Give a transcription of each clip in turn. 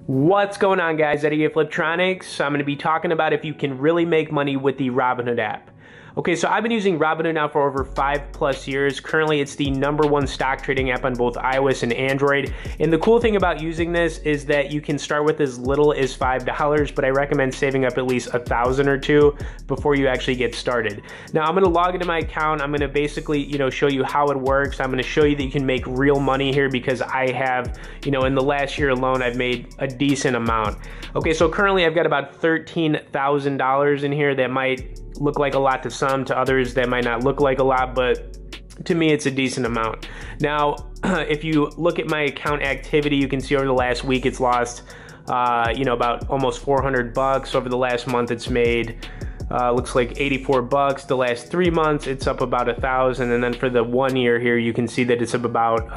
What's going on, guys? Eddie at Fliptroniks. I'm going to be talking about if you can really make money with the Robinhood app. Okay, so I've been using Robinhood now for over 5+ years. Currently, it's the #1 stock trading app on both iOS and Android. And the cool thing about using this is that you can start with as little as $5, but I recommend saving up at least $1,000 or $2,000 before you actually get started. Now, I'm gonna log into my account. I'm gonna basically, show you how it works. I'm gonna show you that you can make real money here because I have, in the last year alone, I've made a decent amount. Okay, so currently I've got about $13,000 in here. That might look like a lot to some, to others that might not look like a lot, but to me it's a decent amount. Now, if you look at my account activity, you can see over the last week it's lost about almost $400. Over the last month it's made looks like $84. The last 3 months it's up about $1,000, and then for the 1 year here you can see that it's up about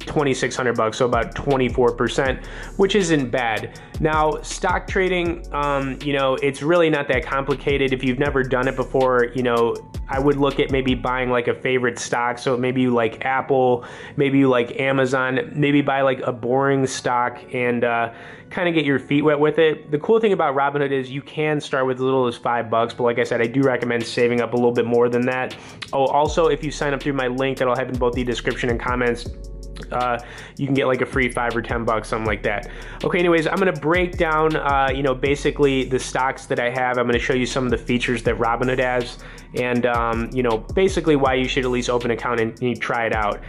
$2,600, so about 24%, which isn't bad. Now, stock trading, it's really not that complicated. If you've never done it before, I would look at maybe buying like a favorite stock. So maybe you like Apple, maybe you like Amazon, maybe buy like a boring stock and kind of get your feet wet with it. The cool thing about Robinhood is you can start with as little as $5, but like I said, I do recommend saving up a little bit more than that. Oh, also, if you sign up through my link that I'll have in both the description and comments, you can get like a free $5 or $10, something like that. Okay, anyways, I'm gonna break down, basically the stocks that I have. I'm gonna show you some of the features that Robinhood has, and basically why you should at least open an account and try it out.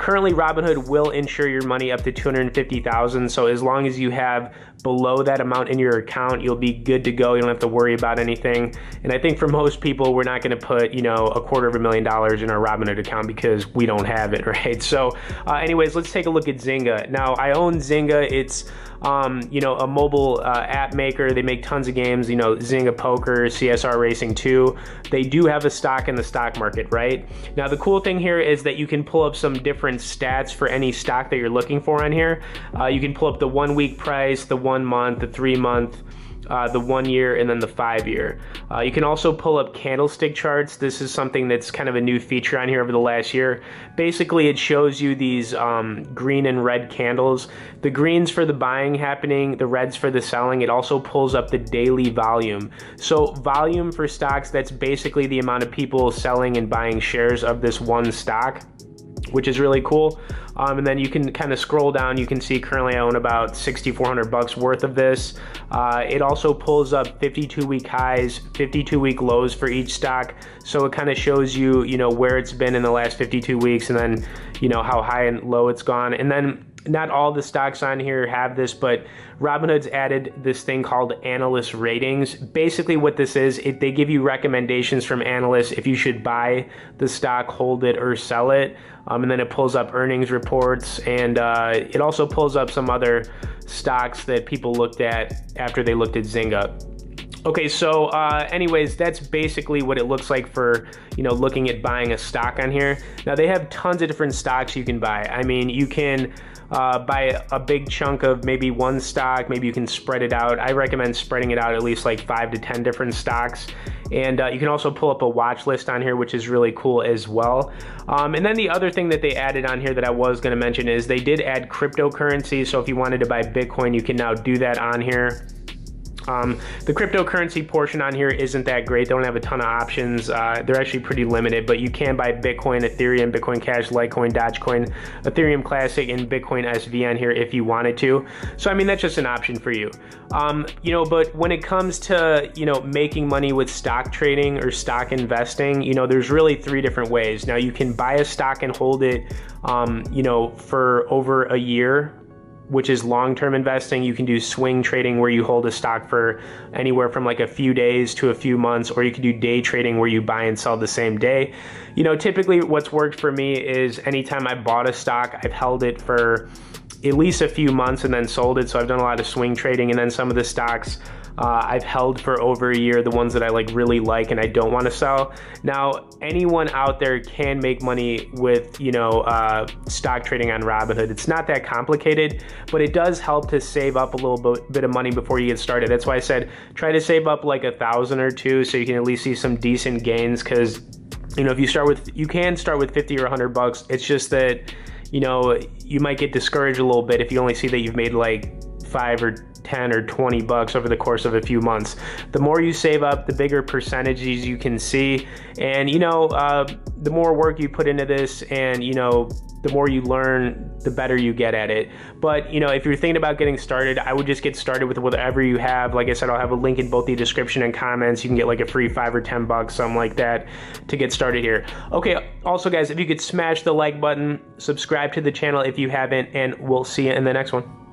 Currently, Robinhood will insure your money up to $250,000. So as long as you have below that amount in your account, you'll be good to go. You don't have to worry about anything. And I think for most people, we're not going to put, $250,000 in our Robinhood account because we don't have it, right? So anyways, let's take a look at Zynga. Now, I own Zynga. It's a mobile app maker. They make tons of games, Zynga Poker, CSR Racing 2. They do have a stock in the stock market, right? Now, the cool thing here is that you can pull up some different stats for any stock that you're looking for on here. You can pull up the 1 week price, the 1 month, the 3 month, the 1 year, and then the 5 year. You can also pull up candlestick charts. This is something that's kind of a new feature on here over the last year. Basically, it shows you these green and red candles. The greens for the buying happening, the reds for the selling. It also pulls up the daily volume. So volume for stocks, that's basically the amount of people selling and buying shares of this one stock, which is really cool. And then you can kind of scroll down. You can see currently I own about $6,400 worth of this. It also pulls up 52-week highs, 52-week lows for each stock. So it kind of shows you, where it's been in the last 52 weeks, and then, how high and low it's gone. And then not all the stocks on here have this, but Robinhood's added this thing called Analyst Ratings. Basically what this is, they give you recommendations from analysts if you should buy the stock, hold it, or sell it. And then it pulls up earnings reports, and it also pulls up some other stocks that people looked at after they looked at Zynga. Okay, so anyways, that's basically what it looks like for, looking at buying a stock on here. Now, they have tons of different stocks you can buy. I mean, you can buy a big chunk of maybe one stock. Maybe you can spread it out. I recommend spreading it out at least like 5 to 10 different stocks. And you can also pull up a watch list on here, which is really cool as well. And then the other thing that they added on here that I was going to mention is they did add cryptocurrency. So if you wanted to buy Bitcoin, you can now do that on here. The cryptocurrency portion on here isn't that great. They don't have a ton of options. They're actually pretty limited, but you can buy Bitcoin, Ethereum, Bitcoin Cash, Litecoin, Dogecoin, Ethereum Classic, and Bitcoin SV on here if you wanted to. So, I mean, that's just an option for you. But when it comes to, making money with stock trading or stock investing, there's really 3 different ways. Now, you can buy a stock and hold it, for over a year, which is long-term investing. You can do swing trading where you hold a stock for anywhere from like a few days to a few months, or you can do day trading where you buy and sell the same day. Typically what's worked for me is anytime I bought a stock, I've held it for at least a few months and then sold it. So I've done a lot of swing trading, and then some of the stocks I've held for over a year, the ones that I really like and I don't want to sell. Now, anyone out there can make money with, stock trading on Robinhood. It's not that complicated, but it does help to save up a little bit of money before you get started. That's why I said try to save up like $1,000 or $2,000 so you can at least see some decent gains, because if you can start with 50 or $100. It's just that you might get discouraged a little bit if you only see that you've made like 5 or 10 or 20 bucks over the course of a few months. The more you save up, the bigger percentages you can see. And, you know, the more work you put into this and, you know, the more you learn, the better you get at it. But, you know, if you're thinking about getting started, I would just get started with whatever you have. Like I said, I'll have a link in both the description and comments. You can get like a free 5 or 10 bucks, something like that, to get started here. Okay, also guys, if you could smash the like button, subscribe to the channel if you haven't, and we'll see you in the next one.